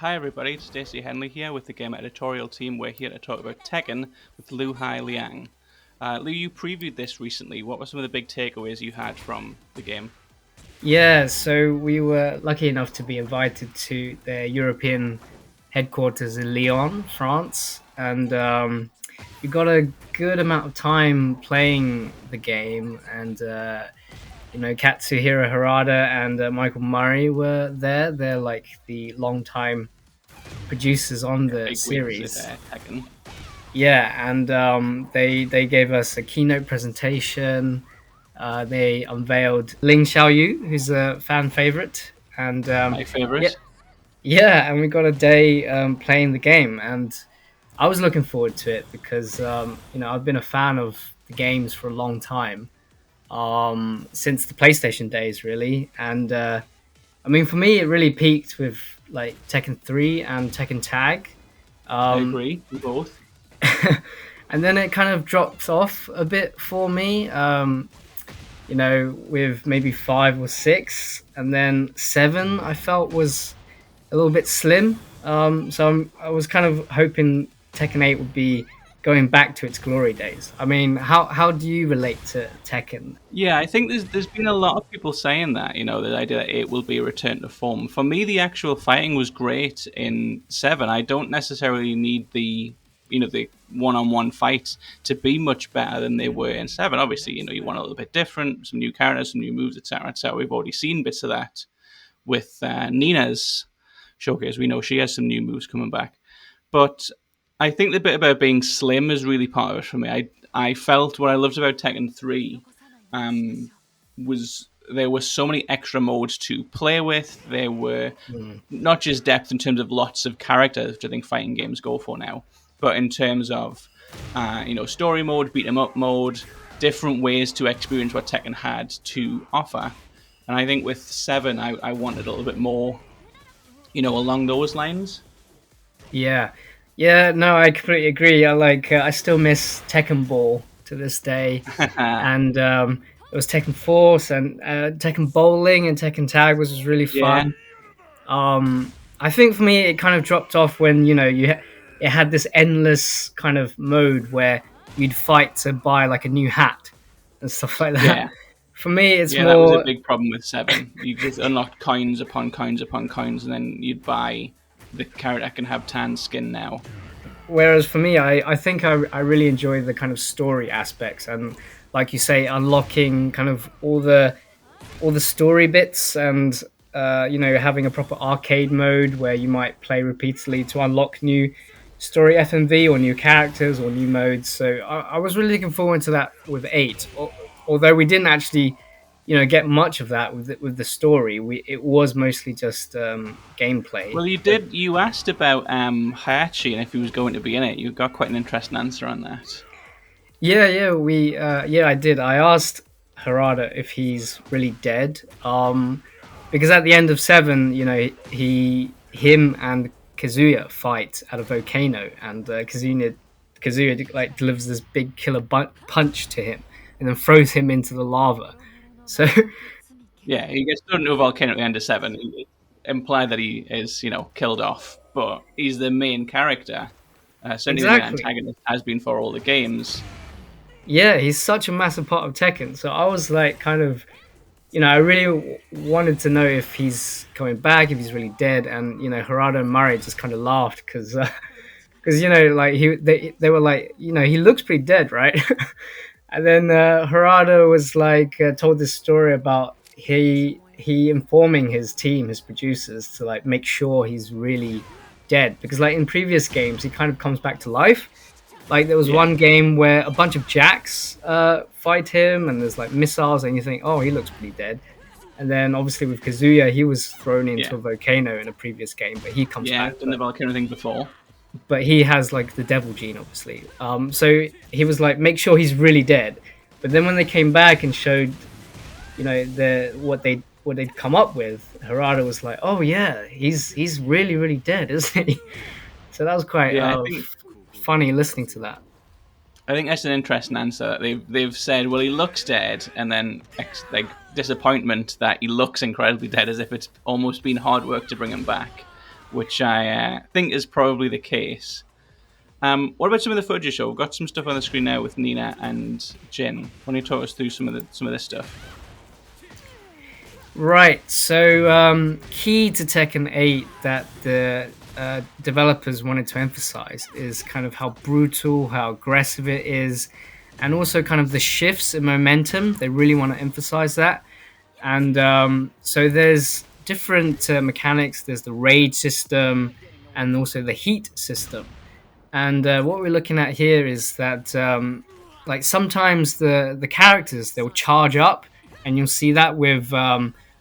Hi everybody, it's Stacey Henley here with the game editorial team. We're here to talk about Tekken with Lu Hai Liang. Lu, you previewed this recently. What were some of the big takeaways you had from the game? Yeah, so we were lucky enough to be invited to their European headquarters in Lyon, France, and we got a good amount of time playing the game. And Katsuhiro Harada and Michael Murray were there. They're like the long-time producers on Yeah, the big wigs at series. Tekken. Yeah, and they gave us a keynote presentation. They unveiled Ling Xiaoyu, who's a fan favorite, and My yeah, favorite. yeah, and we got a day playing the game, and I was looking forward to it because I've been a fan of the games for a long time, since the PlayStation days, really, and I mean, for me, it really peaked with like Tekken 3 and Tekken Tag. I Um, agree, we both. and then it kind of dropped off a bit for me. With maybe 5 or 6, and then 7, I felt was a little bit slim. I was kind of hoping Tekken 8 would be going back to its glory days. I mean, how do you relate to Tekken? Yeah, I think there's been a lot of people saying that, the idea that it will be a return to form. For me, the actual fighting was great in 7. I don't necessarily need the one-on-one fights to be much better than they were in 7. Obviously, you want a little bit different, some new characters, some new moves, etc., etc. We've already seen bits of that with Nina's showcase. We know she has some new moves coming back. But I think the bit about being slim is really part of it for me. I felt what I loved about Tekken 3 was there were so many extra modes to play with. There were Hmm. not just depth in terms of lots of characters, which I think fighting games go for now, but in terms of story mode, beat 'em up mode, different ways to experience what Tekken had to offer. And I think with 7, I wanted a little bit more, along those lines. Yeah, yeah. No, I completely agree. I still miss Tekken Ball to this day, and it was Tekken Force and Tekken Bowling and Tekken Tag was really Yeah, fun. I think for me, it kind of dropped off when it had this endless kind of mode where you'd fight to buy like a new hat and stuff like that. yeah. For me, it's Yeah, that was a more big problem with 7. You just unlocked coins upon coins upon coins, and then you'd buy the character that can have tan skin now. whereas for me, I think I really enjoy the kind of story aspects and, like you say, unlocking kind of all the story bits and having a proper arcade mode where you might play repeatedly to unlock new story FMV or new characters or new modes. So I was really looking forward to that with 8. Although we didn't actually, get much of that with the story. It was mostly just gameplay. Well, you But did. You asked about Heihachi and if he was going to be in it. You got quite an interesting answer on that. yeah, I did. I asked Harada if he's really dead. Because at the end of 7, him and Kazuya fight at a volcano, and Kazuya like delivers this big killer punch to him, and then throws him into the lava. So Yeah, he gets thrown into a volcano at the end of 7. It implied that he is, killed off, but he's the main character. Certainly the main exactly, antagonist has been for all the games. yeah, he's such a massive part of Tekken. So I was like, kind of, I really wanted to know if he's coming back, if he's really dead, and Harada and Murray just kind of laughed because like they were like, he looks pretty dead, right? And then Harada was like, told this story about he informing his team, his producers, to like make sure he's really dead because like in previous games he kind of comes back to life. Like there was Yeah, one game where a bunch of jacks fight him, and there's like missiles, and you think, oh, he looks pretty dead. And then obviously with Kazuya, he was thrown yeah, into a volcano in a previous game, but he comes yeah. back. I've done the volcano thing before. But he has like the devil gene, obviously. So he was like, make sure he's really dead. But then when they came back and showed, what they'd come up with, Harada was like, oh yeah, he's really really dead, isn't he? So that was quite Yeah, I think funny listening to that. I think that's an interesting answer. They've said, well, he looks dead, and then like disappointment that he looks incredibly dead, as if it's almost been hard work to bring him back. which I think is probably the case. What about some of the footage you show? We've got some stuff on the screen now with Nina and Jin. Why don't you talk us through some of this stuff? Right. So, key to Tekken 8 that the developers wanted to emphasize is kind of how brutal, how aggressive it is, and also kind of the shifts in momentum. They really want to emphasize that. And so there's different mechanics. There's the rage system and also the heat system. And what we're looking at here is that like sometimes the characters they'll charge up, and you'll see that with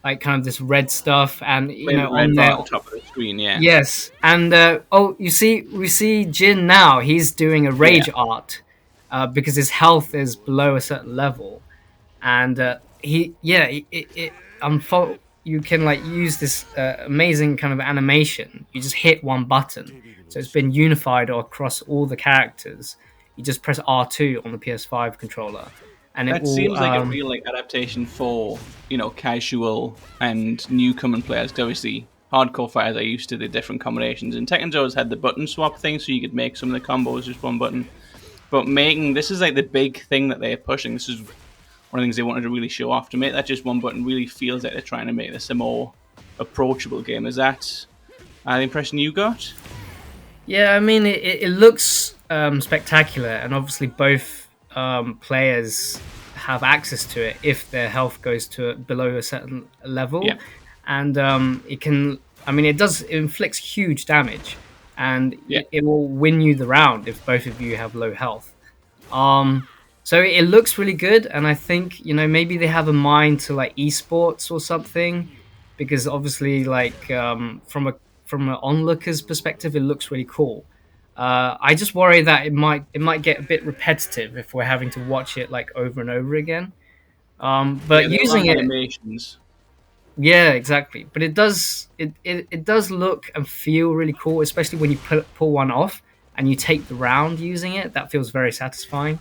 like kind of this red stuff, and you Red, know red on bar their at the top of the screen, yeah. yes, and oh, you see we see Jin now. He's doing a Yeah. rage art because his health is below a certain level, and he yeah you can like use this amazing kind of animation. You just hit one button, so it's been unified across all the characters. You just press R2 on the PS5 controller, and it That will seems like a real like adaptation for casual and newcomer players. 'Cause obviously, hardcore fighters are used to the different combinations, and Tekken's always had the button swap thing, so you could make some of the combos just one button. But making this is like the big thing that they're pushing. This is one of the things they wanted to really show off. To make that just one button really feels like they're trying to make this a more approachable game. Is that the impression you got? yeah. I mean, it looks spectacular, and obviously both players have access to it if their health goes to below a certain Yeah, level, and it can. I mean, it inflicts huge damage, and yeah. it will win you the round if both of you have low health. Um, so it looks really good, and I think maybe they have a mind to like esports or something, because obviously like from an onlooker's perspective, it looks really cool. I just worry that it might get a bit repetitive if we're having to watch it like over and over again. Yeah, But they're long using it, animations. yeah, exactly. But it does look and feel really cool, especially when you pull one off and you take the round using it. That feels very satisfying.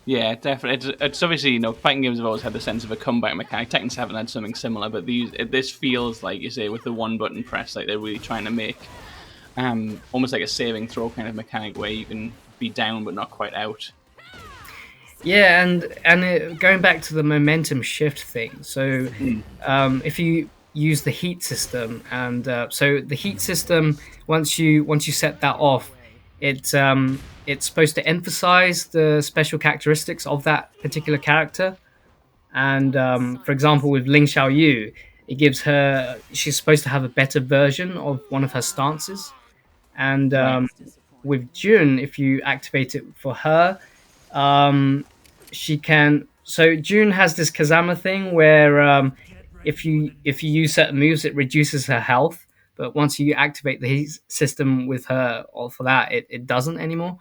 Yeah, definitely. It's obviously fighting games have always had the sense of a comeback mechanic. Tekken 7 had something similar, but this feels like you say with the one button press, like they're really trying to make almost like a saving throw kind of mechanic where you can be down but not quite out. Yeah, going back to the momentum shift thing. So, Mm. if you use the heat system, and so the heat system, once you set that off, it's supposed to emphasize the special characteristics of that particular character. And for example, with Ling Xiaoyu, it gives her she's supposed to have a better version of one of her stances. And Right. with June, if you activate it for her, um, she can. So June has this Kazama thing where if you use certain moves, it reduces her health. But once you activate the heat system with her, or for that, it doesn't anymore.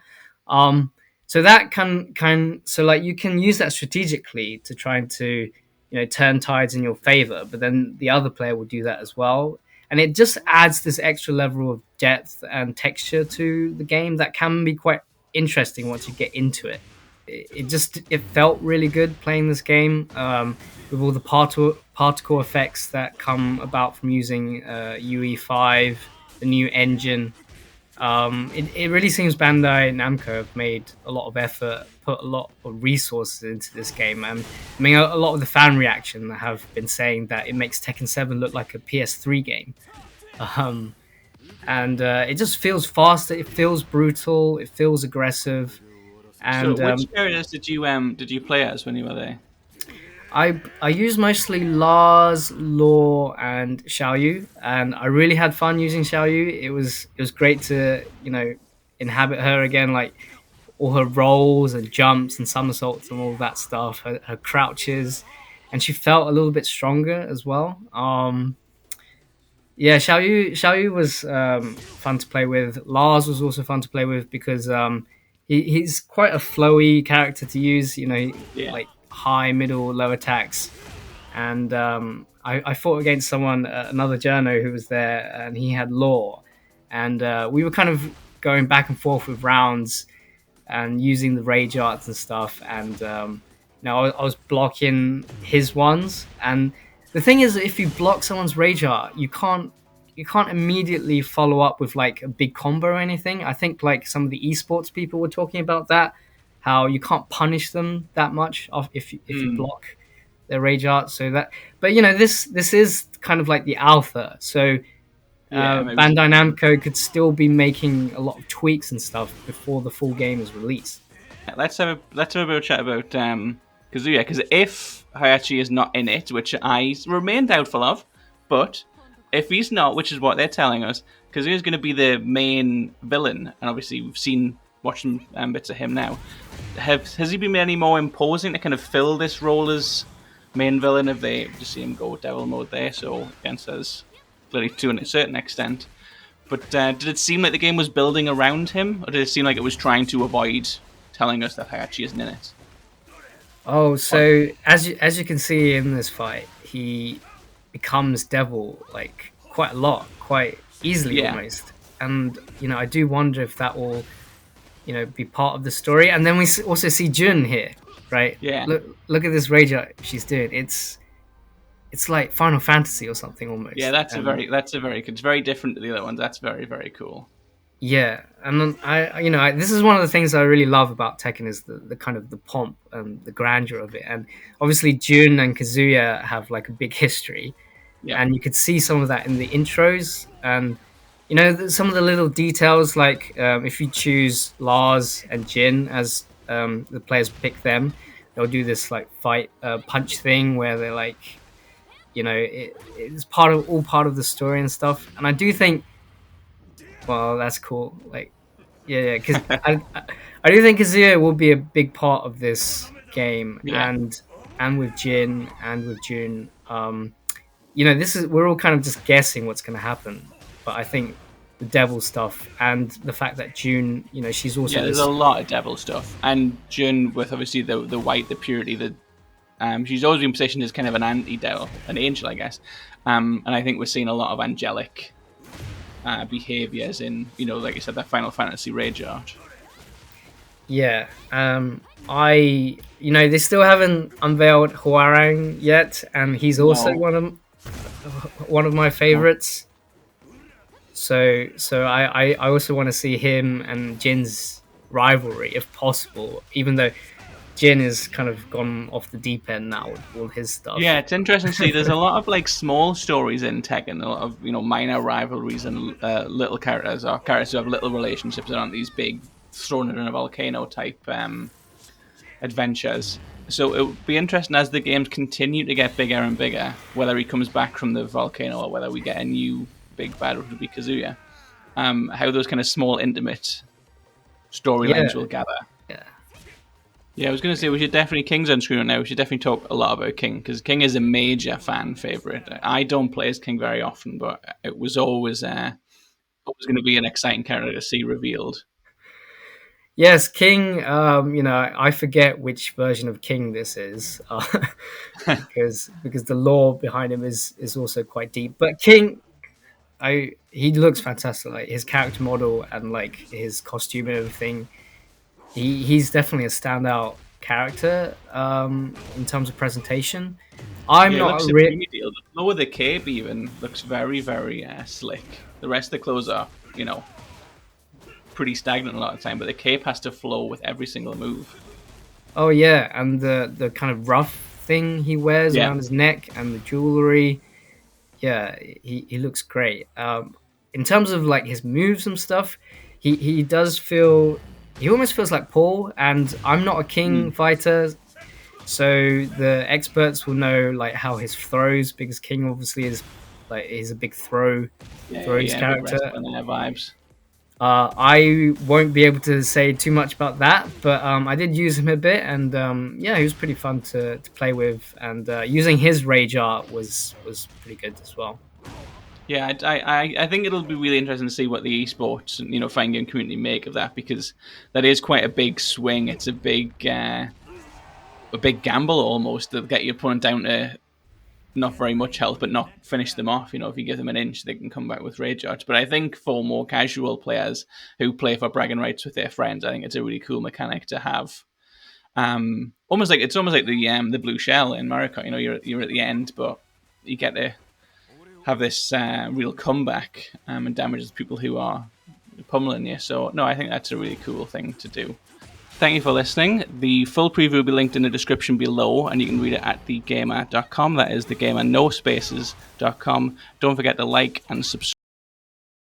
Um, so that can so like you can use that strategically to try and to turn tides in your favor. But then the other player will do that as well, and it just adds this extra level of depth and texture to the game that can be quite interesting once you get into it. It felt really good playing this game with all the particle effects that come about from using UE5, the new engine. It really seems Bandai Namco have made a lot of effort, put a lot of resources into this game, and I mean a lot of the fan reaction have been saying that it makes Tekken 7 look like a PS3 game. Um, and it just feels faster, it feels brutal, it feels aggressive, So, and which characters did you play as when you were there? I use mostly Lars, Law, and Xiaoyu, and I really had fun using Xiaoyu. It was great to inhabit her again, like all her rolls and jumps and somersaults and all that stuff, her crouches, and she felt a little bit stronger as well. Yeah, Xiaoyu was fun to play with. Lars was also fun to play with because he's quite a flowy character to use. Yeah. Like high, middle, low attacks. And I fought against someone, another journo who was there, and he had Law, and we were kind of going back and forth with rounds and using the rage arts and stuff. And I was blocking his ones, and the thing is, if you block someone's rage art, you can't you can't immediately follow up with like a big combo or anything. I think like some of the esports people were talking about that, how you can't punish them that much if you Mm, block their rage art. So that, but this is kind of like the alpha. So yeah, maybe so. Bandai Namco could still be making a lot of tweaks and stuff before the full game is released. Let's have a bit of chat about Kazuya, because if Heihachi is not in it, which I remain doubtful of, but if he's not, which is what they're telling us, Kazuya is going to be the main villain, and obviously we've seen watching bits of him now. Has he been any more imposing to kind of fill this role as main villain? Have they just seen him go devil mode there? So against us, clearly to a certain extent. But did it seem like the game was building around him, or did it seem like it was trying to avoid telling us that Heihachi isn't in it? Oh, Or, so as you can see in this fight, he becomes devil like quite a lot, quite easily yeah, almost. And I do wonder if that will be part of the story. And then we also see Jun here, right? yeah, Look at this rage art she's doing. It's like Final Fantasy or something yeah. almost. That's a very it's very different to the other ones. That's very very cool. Yeah, and then this is one of the things I really love about Tekken is the kind of the pomp and the grandeur of it, and obviously Jun and Kazuya have like a big history, Yeah, and you could see some of that in the intros, and some of the little details like if you choose Lars and Jin as the players pick them, they'll do this like fight punch thing where they're like it's all part of the story and stuff, and I do think well that's cool like yeah, because I do think Kazuya will be a big part of this game, yeah, and with Jin and with June. This is we're all kind of just guessing what's going to happen, but I think the devil stuff and the fact that June, she's also yeah. There's a this. lot of devil stuff, and Jun with obviously the white, the purity, the she's always been positioned as kind of an anti-devil, an angel, I guess. And I think we're seeing a lot of angelic behaviors in, like you said, that Final Fantasy rage art. Yeah, they still haven't unveiled Huarang yet, and he's also No, one of my no. favorites. So I also want to see him and Jin's rivalry if possible, even though Jin has kind of gone off the deep end now with all his stuff. Yeah, it's interesting to see. There's a lot of like small stories in Tekken, a lot of minor rivalries and little characters or characters who have little relationships that aren't these big thrown in a volcano type adventures. So it would be interesting as the games continue to get bigger and bigger, whether he comes back from the volcano or whether we get a new big bad, which would be Kazuya. How those kind of small, intimate Yeah, storylines will gather. yeah, Yeah, I was going to say we should definitely King's on screen right now. We should definitely talk a lot about King because King is a major fan favorite. I don't play as King very often, but it was always going to be an exciting character to see revealed. yes, King. I forget which version of King this is because the lore behind him is also quite deep. But King, he looks fantastic. Like his character model and like his costume and everything. He's definitely a standout character in terms of presentation. I'm Yeah, it not looks a real. supremely deal. The lower the cape even looks very, very slick. The rest of the clothes are, pretty stagnant a lot of the time, but the cape has to flow with every single move. Oh yeah, and the kind of rough thing he wears Yeah, around his neck and the jewelry. Yeah, he looks great. In terms of like his moves and stuff, he does feel he almost feels like Paul. And I'm not a king mm. fighter, so the experts will know like how his throws because King obviously is like he's a big throws Yeah, big character. wrestling there vibes. I won't be able to say too much about that, but I did use him a bit, and yeah, he was pretty fun to play with. And using his rage art was pretty good as well. Yeah, I think it'll be really interesting to see what the esports fighting game community make of that because that is quite a big swing. It's a big gamble almost to get your opponent down to not very much health, but not finish them off. If you give them an inch, they can come back with rage arts. But I think for more casual players who play for bragging rights with their friends, I think it's a really cool mechanic to have. It's almost like the blue shell in Mario Kart. You're at the end, but you get to have this real comeback and damages people who are pummeling you. So no, I think that's a really cool thing to do. Thank you for listening. The full preview will be linked in the description below, and you can read it at thegamer.com. That is thegamer, no spaces.com. Don't forget to like and subscribe